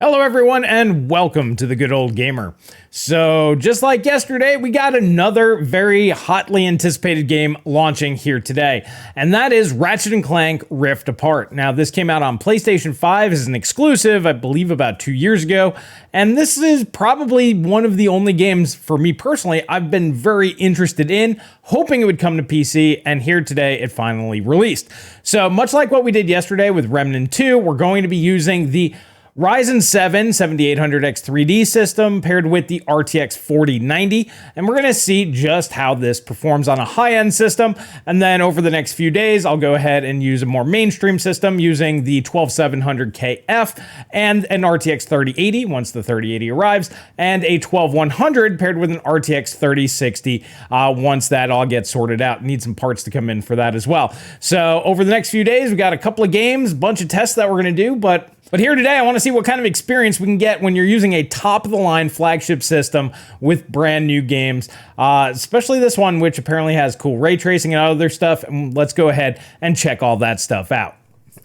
Hello everyone and welcome to the Good Old Gamer. So just like yesterday, we got another very hotly anticipated game launching here today, and that is Ratchet & Clank Rift Apart. Now this came out on PlayStation 5 as an exclusive, I believe about 2 years ago, and this is probably one of the only games for me personally I've been very interested in, hoping it would come to PC, and here today it finally released. So much like what we did yesterday with Remnant 2, we're going to be using the Ryzen 7 7800X 3D system paired with the RTX 4090, and we're going to see just how this performs on a high-end system. And then over the next few days, I'll go ahead and use a more mainstream system using the 12700KF and an RTX 3080 once the 3080 arrives, and a 12100 paired with an RTX 3060 once that all gets sorted out. Need some parts to come in for that as well. So over the next few days, we got a couple of games, bunch of tests that we're going to do, but here today, I want to see what kind of experience we can get when you're using a top-of-the-line flagship system with brand new games, especially this one, which apparently has cool ray tracing and other stuff. And let's go ahead and check all that stuff out.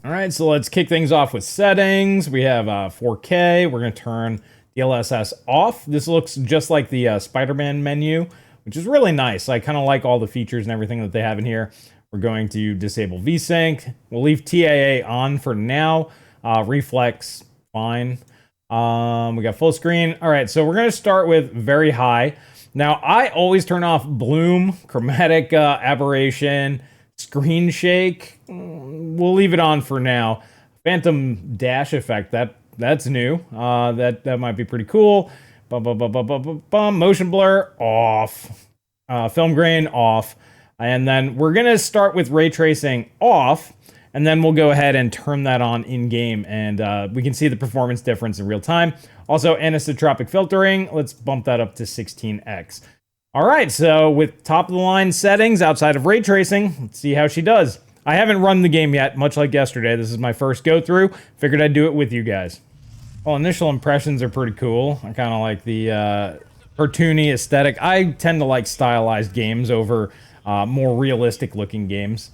All right, so let's kick things off with settings. We have 4K. We're going to turn DLSS off. This looks just like the Spider-Man menu, which is really nice. I kind of like all the features and everything that they have in here. We're going to disable VSync. We'll leave TAA on for now. Reflex, fine. We got full screen. All right, so we're going to start with very high. Now, I always turn off bloom, chromatic aberration, screen shake. We'll leave it on for now. Phantom dash effect, that's new. That might be pretty cool. Motion blur, off. Film grain, off. And then we're going to start with ray tracing off. And then we'll go ahead and turn that on in-game, and we can see the performance difference in real time. Also, anisotropic filtering, let's bump that up to 16x. All right, so with top-of-the-line settings outside of ray tracing, let's see how she does. I haven't run the game yet, much like yesterday. This is my first go-through. Figured I'd do it with you guys. Well, initial impressions are pretty cool. I kind of like the cartoony aesthetic. I tend to like stylized games over more realistic-looking games.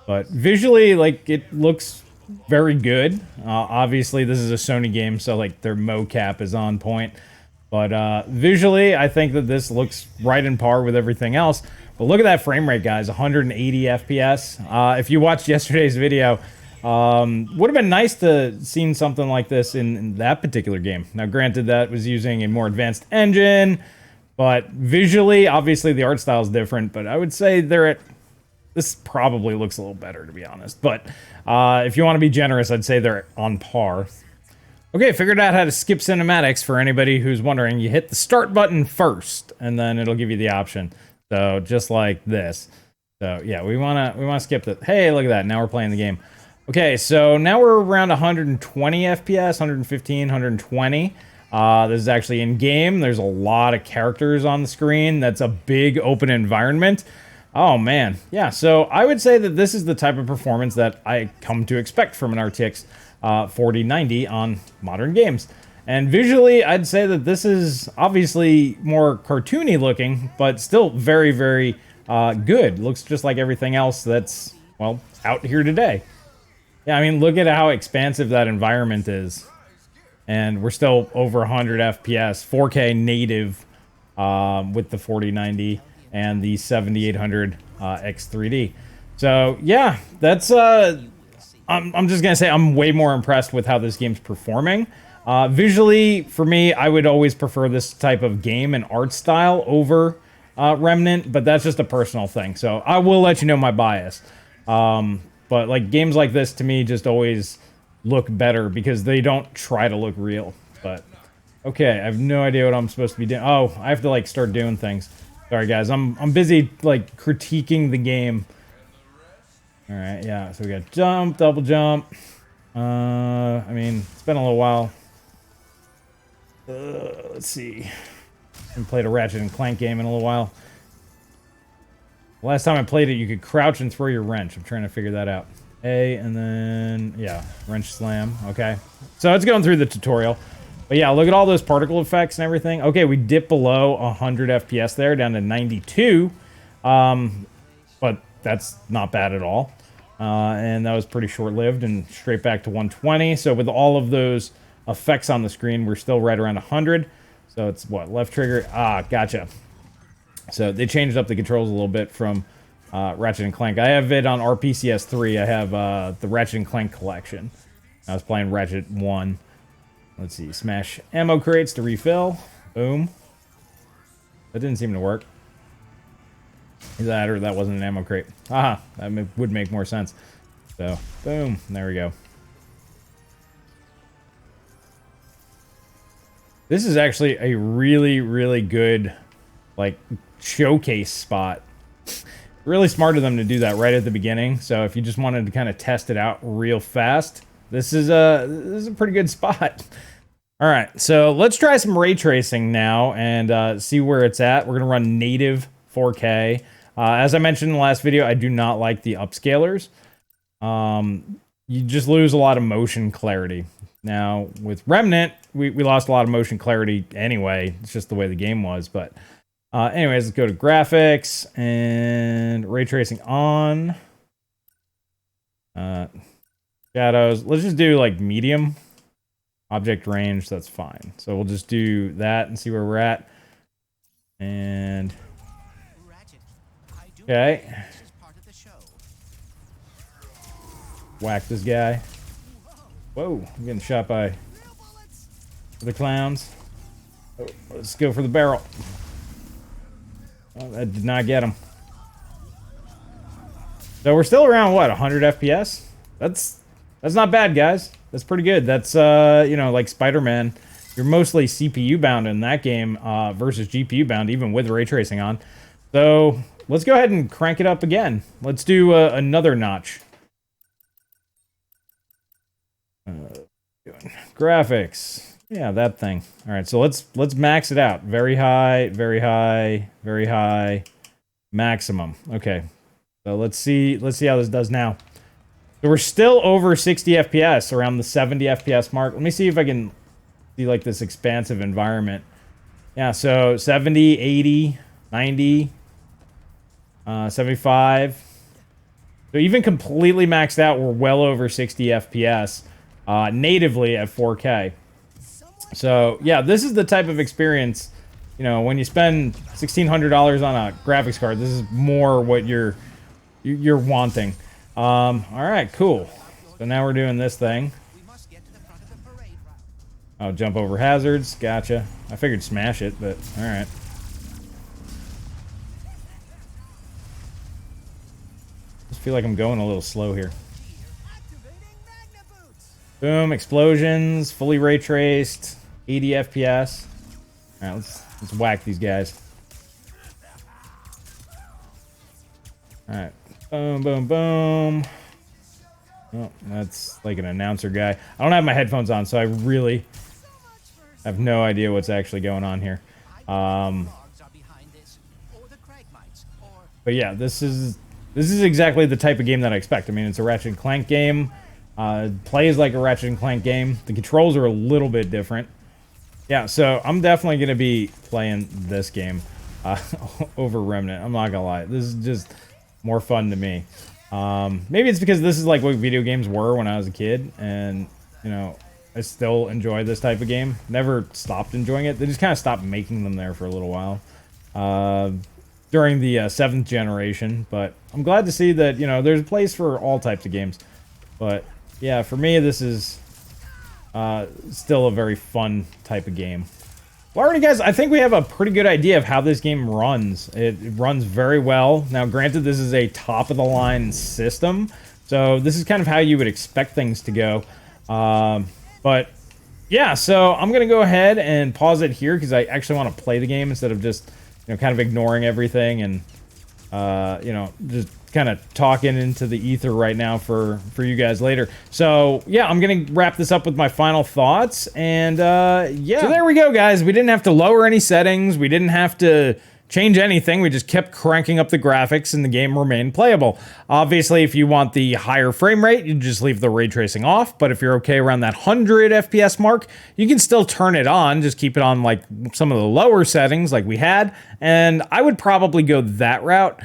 But visually, like, it looks very good. Obviously, this is a Sony game, so, like, their mocap is on point. But visually, I think that this looks right in par with everything else. But look at that frame rate, guys, 180 FPS. If you watched yesterday's video, would have been nice to seen something like this in that particular game. Now, granted, that was using a more advanced engine, but visually, obviously, the art style is different. But I would say they're at... This probably looks a little better, to be honest. But if you want to be generous, I'd say they're on par. Okay, figured out how to skip cinematics for anybody who's wondering. You hit the start button first, and then it'll give you the option. So just like this. So yeah, we wanna skip that. Hey, look at that. Now we're playing the game. Okay, so now we're around 120 FPS, 115, 120. This is actually in game. There's a lot of characters on the screen. That's a big open environment. Oh man, yeah, so I would say that this is the type of performance that I come to expect from an RTX 4090 on modern games. And visually, I'd say that this is obviously more cartoony looking, but still very, very good. Looks just like everything else that's, well, out here today. Yeah, I mean, look at how expansive that environment is. And we're still over 100 FPS, 4K native with the 4090. And the 7800 X3D. So yeah, that's I'm just gonna say I'm way more impressed with how this game's performing. Visually, for me, I would always prefer this type of game and art style over Remnant, but that's just a personal thing. So I will let you know my bias. But like games like this to me just always look better because they don't try to look real. But okay, I have no idea what I'm supposed to be doing. Oh, I have to like start doing things. Sorry guys, I'm busy like critiquing the game. All right, yeah. So we got jump, double jump. I mean, it's been a little while. Let's see. I haven't played a Ratchet and Clank game in a little while. Last time I played it, you could crouch and throw your wrench. I'm trying to figure that out. A and then yeah, wrench slam. Okay, so it's going through the tutorial. But yeah, look at all those particle effects and everything. Okay, we dipped below 100 FPS there, down to 92. But that's not bad at all. And that was pretty short-lived and straight back to 120. So with all of those effects on the screen, we're still right around 100. So it's what, left trigger? Ah, gotcha. So they changed up the controls a little bit from Ratchet and Clank. I have it on RPCS3. I have the Ratchet and Clank collection. I was playing Ratchet 1. Let's see, smash ammo crates to refill. Boom. That didn't seem to work. Is that, or that wasn't an ammo crate? Aha, that would make more sense. So, boom, there we go. This is actually a really, really good, like, showcase spot. Really smart of them to do that right at the beginning. So if you just wanted to kind of test it out real fast, this is a pretty good spot. All right, so let's try some ray tracing now and see where it's at. We're gonna run native 4K. As I mentioned in the last video, I do not like the upscalers. You just lose a lot of motion clarity. Now, with Remnant, we lost a lot of motion clarity anyway. It's just the way the game was. But anyways, let's go to graphics and ray tracing on. Shadows. Let's just do like medium. Object range, that's fine. So we'll just do that and see where we're at. And okay. Whack this guy. Whoa, I'm getting shot by the clowns. Oh, let's go for the barrel. Oh, that did not get him. So we're still around, what, 100 FPS? That's not bad, guys. That's pretty good. That's, you know, like Spider-Man. You're mostly CPU bound in that game versus GPU bound, even with ray tracing on. So let's go ahead and crank it up again. Let's do another notch. Graphics. Yeah, that thing. All right, so let's max it out. Very high, very high, very high, maximum. Okay, so let's see how this does now. So we're still over 60 FPS, around the 70 FPS mark. Let me see if I can see like this expansive environment. Yeah, so 70, 80, 90, 75. So even completely maxed out, we're well over 60 FPS natively at 4K. So yeah, this is the type of experience, you know, when you spend $1,600 on a graphics card, this is more what you're wanting. All right, cool. So now we're doing this thing. Oh, jump over hazards. Gotcha. I figured smash it, but all right. Just feel like I'm going a little slow here. Boom, explosions, fully ray traced, 80 FPS. All right, let's whack these guys. All right. Boom, boom, boom. Oh, that's like an announcer guy. I don't have my headphones on, so I really have no idea what's actually going on here. But yeah, this is exactly the type of game that I expect. I mean, it's a Ratchet and Clank game. Plays like a Ratchet and Clank game. The controls are a little bit different. Yeah, so I'm definitely going to be playing this game over Remnant. I'm not going to lie. This is just more fun to me. Maybe it's because this is like what video games were when I was a kid, and you know, I still enjoy this type of game. Never stopped enjoying it. They just kind of stopped making them there for a little while during the 7th generation, but I'm glad to see that, you know, there's a place for all types of games. But yeah, for me, this is still a very fun type of game. Well, alrighty, guys, I think we have a pretty good idea of how this game runs. It runs very well. Now, granted, this is a top-of-the-line system, so this is kind of how you would expect things to go. But yeah, so I'm going to go ahead and pause it here because I actually want to play the game instead of just, you know, kind of ignoring everything and, you know, just kind of talking into the ether right now for you guys later. So yeah, I'm gonna wrap this up with my final thoughts, and yeah, so there we go, guys. We didn't have to lower any settings, we didn't have to change anything, we just kept cranking up the graphics and the game remained playable. Obviously, if you want the higher frame rate, you just leave the ray tracing off, but if you're okay around that 100 FPS mark, you can still turn it on, just keep it on like some of the lower settings like we had, and I would probably go that route,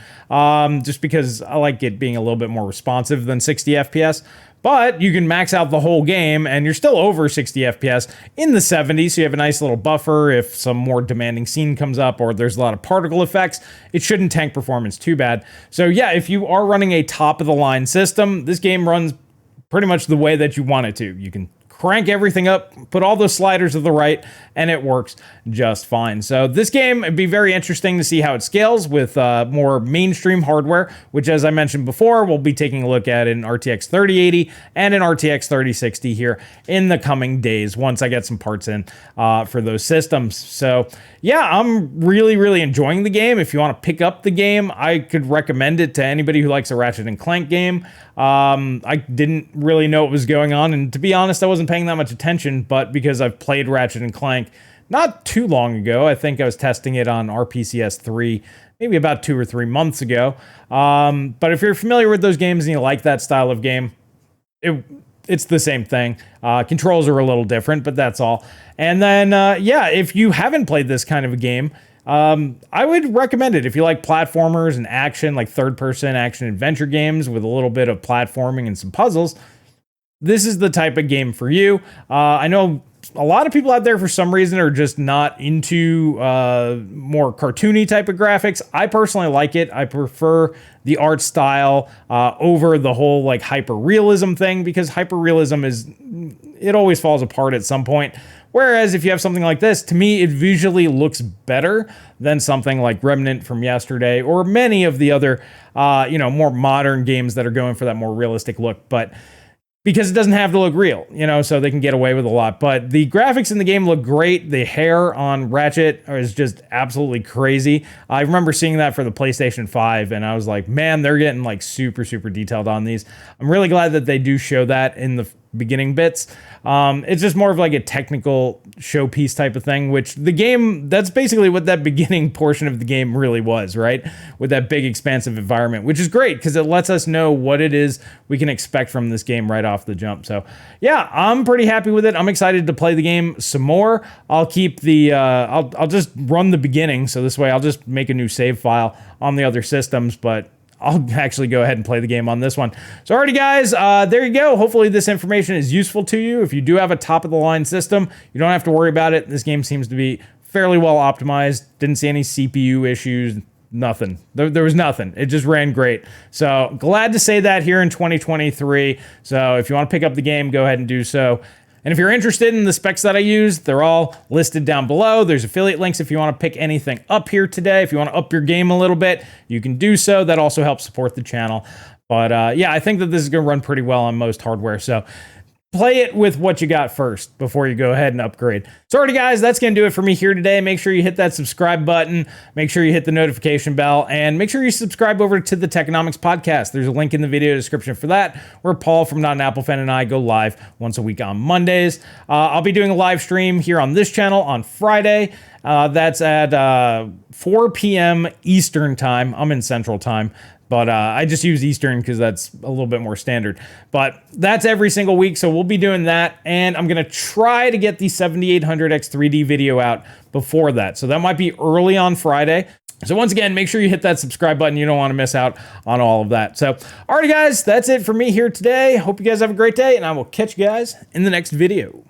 just because I like it being a little bit more responsive than 60 FPS. but you can max out the whole game and you're still over 60 FPS in the 70s. So you have a nice little buffer if some more demanding scene comes up or there's a lot of particle effects. It shouldn't tank performance too bad. So yeah, if you are running a top of the line system, this game runs pretty much the way that you want it to. You can crank everything up, put all those sliders to the right, and it works just fine. So this game, it'd be very interesting to see how it scales with more mainstream hardware, which, as I mentioned before, we'll be taking a look at in RTX 3080 and in RTX 3060 here in the coming days once I get some parts in for those systems. So yeah, I'm really enjoying the game. If you want to pick up the game, I could recommend it to anybody who likes a Ratchet and Clank game. I didn't really know what was going on, and to be honest, I wasn't paying that much attention, but because I've played Ratchet and Clank not too long ago, I think I was testing it on RPCS 3 maybe about 2 or 3 months ago. But if you're familiar with those games and you like that style of game, it's the same thing. Controls are a little different, but that's all. And then, yeah, if you haven't played this kind of a game, I would recommend it if you like platformers and action, like third-person action adventure games with a little bit of platforming and some puzzles. This is the type of game for you. I know a lot of people out there, for some reason, are just not into more cartoony type of graphics. I personally like it. I prefer the art style over the whole like hyper-realism thing, because hyper-realism it always falls apart at some point. Whereas if you have something like this, to me, it visually looks better than something like Remnant from yesterday or many of the other, more modern games that are going for that more realistic look. But because it doesn't have to look real, so they can get away with a lot. But the graphics in the game look great. The hair on Ratchet is just absolutely crazy. I remember seeing that for the PlayStation 5, and I was like, man, they're getting like super detailed on these. I'm really glad that they do show that in the beginning bits. It's just more of like a technical showpiece type of thing, which the game, that's basically what that beginning portion of the game really was, right? With that big expansive environment, which is great because it lets us know what it is we can expect from this game right off the jump. So yeah, I'm pretty happy with it. I'm excited to play the game some more. I'll keep the, I'll just run the beginning. So this way I'll just make a new save file on the other systems, but I'll actually go ahead and play the game on this one. So alrighty guys, there you go. Hopefully this information is useful to you. If you do have a top-of-the-line system, you don't have to worry about it. This game seems to be fairly well optimized. Didn't see any CPU issues, nothing. There was nothing. It just ran great. So glad to say that here in 2023. So if you want to pick up the game, go ahead and do so. And if you're interested in the specs that I use, they're all listed down below. There's affiliate links if you want to pick anything up here today. If you want to up your game a little bit, you can do so. That also helps support the channel. But yeah, I think that this is going to run pretty well on most hardware. So play it with what you got first before you go ahead and upgrade. So alrighty guys, that's going to do it for me here today. Make sure you hit that subscribe button. Make sure you hit the notification bell. And make sure you subscribe over to the Techonomics podcast. There's a link in the video description for that, where Paul from Not an Apple Fan and I go live once a week on Mondays. I'll be doing a live stream here on this channel on Friday. That's at 4 p.m. Eastern time. I'm in Central time. But I just use Eastern because that's a little bit more standard. But that's every single week, so we'll be doing that. And I'm going to try to get the 7800X 3D video out before that. So that might be early on Friday. So once again, make sure you hit that subscribe button. You don't want to miss out on all of that. So, alrighty guys, that's it for me here today. Hope you guys have a great day, and I will catch you guys in the next video.